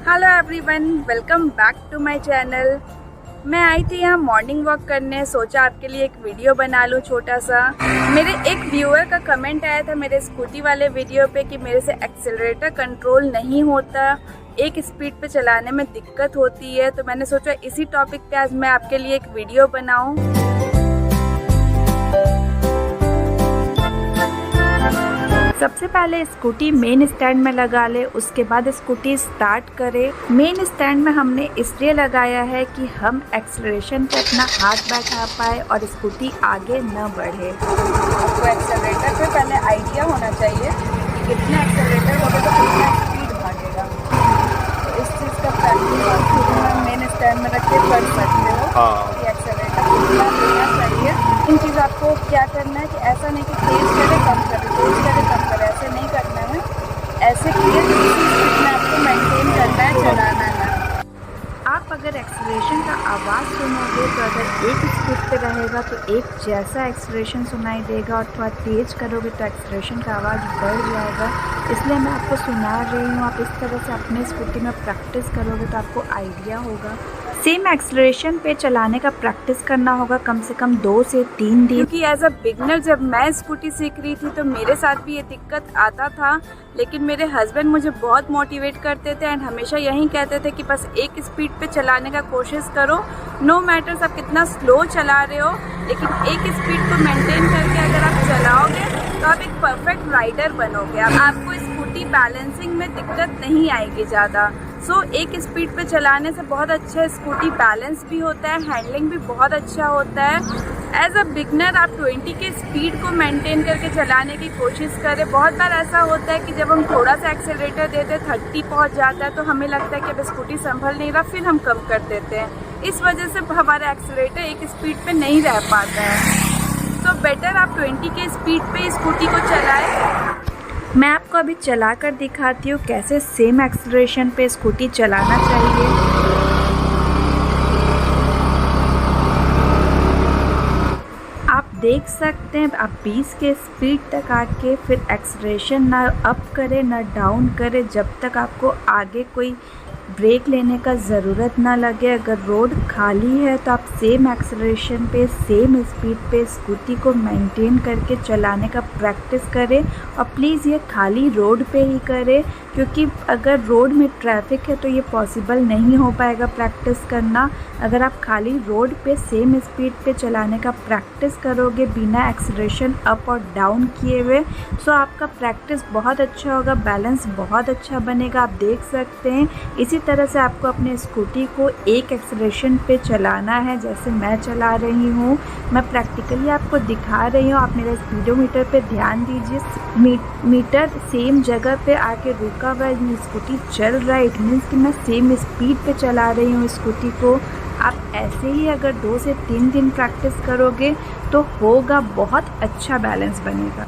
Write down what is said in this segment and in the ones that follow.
Hello everyone, welcome back to my channel. मैं आई थी यहाँ मॉर्निंग वॉक करने, सोचा आपके लिए एक वीडियो बना लूँ छोटा सा। मेरे एक व्यूअर का कमेंट आया था मेरे स्कूटी वाले वीडियो पे कि मेरे से एक्सेलरेटर कंट्रोल नहीं होता, एक स्पीड पे चलाने में दिक्कत होती है। तो मैंने सोचा इसी टॉपिक पे आज मैं आपके लिए एक वीडियो बनाऊँ। सबसे पहले स्कूटी मेन स्टैंड में लगा ले, उसके बाद स्कूटी स्टार्ट करे। मेन स्टैंड में हमने इसलिए लगाया है कि हम एक्सेलरेशन पे अपना हाथ बैठा पाए और स्कूटी आगे न बढ़े। आपको एक्सेलरेटर पे पहले आइडिया होना चाहिए कि कितना एक्सेलरेटर होगा तो कितना स्पीड भागेगा। तो इस चीज़ का प्रैक्टिस आप खुद मेन स्टैंड में रख के कर सकते हो कि एक्सेलरेटर कितना देना चाहिए। इन चीज़ आपको क्या करना है कि ऐसा नहीं कि तेज़ करे कम करे, तेज़ करे कम करे, ऐसे नहीं करना है। ऐसे किए तो इसी स्पीड में आपको मेंटेन करना है, चलाना है। आप अगर एक्सेलरेशन का आवाज़ सुनोगे तो अगर एक स्पीड पे रहेगा तो एक जैसा एक्सेलरेशन सुनाई देगा, और थोड़ा तेज़ करोगे तो एक्सेलरेशन का आवाज़ बढ़ जाएगा। इसलिए मैं आपको सुना रही हूँ, आप इस तरह से अपने स्कूटी में प्रैक्टिस करोगे तो आपको आइडिया होगा। सेम एक्सेलरेशन पे चलाने का प्रैक्टिस करना होगा कम से कम 2 से 3 दिन, क्योंकि एज अ बिगनर जब मैं स्कूटी सीख रही थी तो मेरे साथ भी ये दिक्कत आता था। लेकिन मेरे हस्बैंड मुझे बहुत मोटिवेट करते थे एंड हमेशा यही कहते थे कि बस एक स्पीड पे चलाने का कोशिश करो, नो मैटर्स आप कितना स्लो चला रहे हो, लेकिन एक स्पीड को मेंटेन करके अगर आप चलाओगे तो आप एक परफेक्ट राइडर बनोगे। आपको स्कूटी बैलेंसिंग में दिक्कत नहीं आएगी ज़्यादा। एक स्पीड पे चलाने से बहुत अच्छा स्कूटी बैलेंस भी होता है, हैंडलिंग भी बहुत अच्छा होता है। एज अ बिगनर आप 20 के स्पीड को मेंटेन करके चलाने की कोशिश करें। बहुत बार ऐसा होता है कि जब हम थोड़ा सा एक्सेलरेटर देते हैं 30 पहुंच जाता है तो हमें लगता है कि अब स्कूटी संभल नहीं रहा, फिर हम कम कर देते हैं। इस वजह से हमारा एक्सेलरेटर एक स्पीड पे नहीं रह पाता है। तो बेटर आप 20 के स्पीड पे स्कूटी को चलाएं। मैं आपको अभी चला कर दिखाती हूँ कैसे सेम एक्सेलरेशन पे स्कूटी चलाना चाहिए। आप देख सकते हैं आप 20 के स्पीड तक आके फिर एक्सेलरेशन ना अप करे ना डाउन करे, जब तक आपको आगे कोई ब्रेक लेने का ज़रूरत ना लगे। अगर रोड खाली है तो आप सेम एक्सेलरेशन पे सेम स्पीड पे स्कूटी को मेंटेन करके चलाने का प्रैक्टिस करें। और प्लीज़ ये खाली रोड पे ही करें, क्योंकि अगर रोड में ट्रैफिक है तो ये पॉसिबल नहीं हो पाएगा प्रैक्टिस करना। अगर आप खाली रोड पे सेम स्पीड पे चलाने का प्रैक्टिस करोगे बिना एक्सेलरेशन अप और डाउन किए हुए, सो आपका प्रैक्टिस बहुत अच्छा होगा, बैलेंस बहुत अच्छा बनेगा। आप देख सकते हैं इसी तरह से आपको अपने स्कूटी को एक एक्सेलरेशन पे चलाना है, जैसे मैं चला रही हूँ। मैं प्रैक्टिकली आपको दिखा रही हूँ, आप मेरे स्पीडोमीटर पे ध्यान दीजिए। मीटर सेम जगह पे आके रुका हुआ है, स्कूटी चल रहा है, इट मीन्स कि मैं सेम स्पीड पे चला रही हूँ स्कूटी को। आप ऐसे ही अगर 2 से 3 दिन प्रैक्टिस करोगे तो होगा, बहुत अच्छा बैलेंस बनेगा।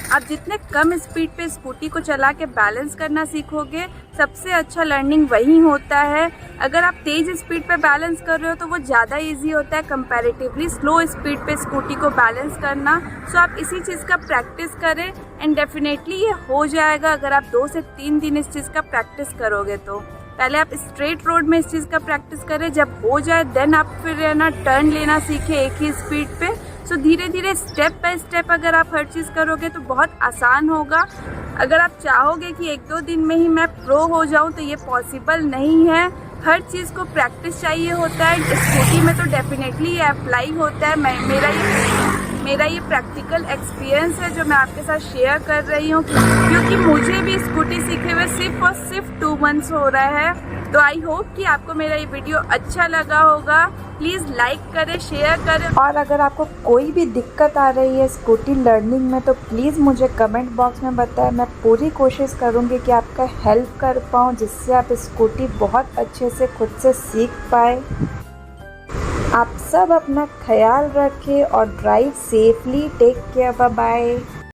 आप जितने कम स्पीड पे स्कूटी को चला के बैलेंस करना सीखोगे, सबसे अच्छा लर्निंग वही होता है। अगर आप तेज़ स्पीड पे बैलेंस कर रहे हो तो वो ज़्यादा इजी होता है कंपैरेटिवली स्लो स्पीड पे स्कूटी को बैलेंस करना। सो आप इसी चीज़ का प्रैक्टिस करें एंड डेफिनेटली ये हो जाएगा अगर आप 2 से 3 दिन इस चीज़ का प्रैक्टिस करोगे तो। पहले आप स्ट्रेट रोड में इस चीज़ का प्रैक्टिस करें, जब हो जाए देन आप फिर है ना टर्न लेना सीखें एक ही स्पीड पे। सो धीरे धीरे स्टेप बाय स्टेप अगर आप हर चीज़ करोगे तो बहुत आसान होगा। अगर आप चाहोगे कि 1-2 दिन में ही मैं प्रो हो जाऊं तो ये पॉसिबल नहीं है। हर चीज़ को प्रैक्टिस चाहिए होता है। स्कूटी में तो डेफिनेटली ये अप्लाई होता है। मेरा ये प्रैक्टिकल एक्सपीरियंस है जो मैं आपके साथ शेयर कर रही हूँ, क्योंकि मुझे भी स्कूटी सीखे हुए सिर्फ और सिर्फ 2 मंथ्स हो रहा है। तो आई होप कि आपको मेरा ये वीडियो अच्छा लगा होगा। प्लीज़ लाइक करें, शेयर करें, और अगर आपको कोई भी दिक्कत आ रही है स्कूटी लर्निंग में तो प्लीज़ मुझे कमेंट बॉक्स में बताएं। मैं पूरी कोशिश करूँगी कि आपका हेल्प कर पाऊँ, जिससे आप स्कूटी बहुत अच्छे से खुद से सीख पाए। आप सब अपना ख्याल रखें और drive safely. Take care, bye bye.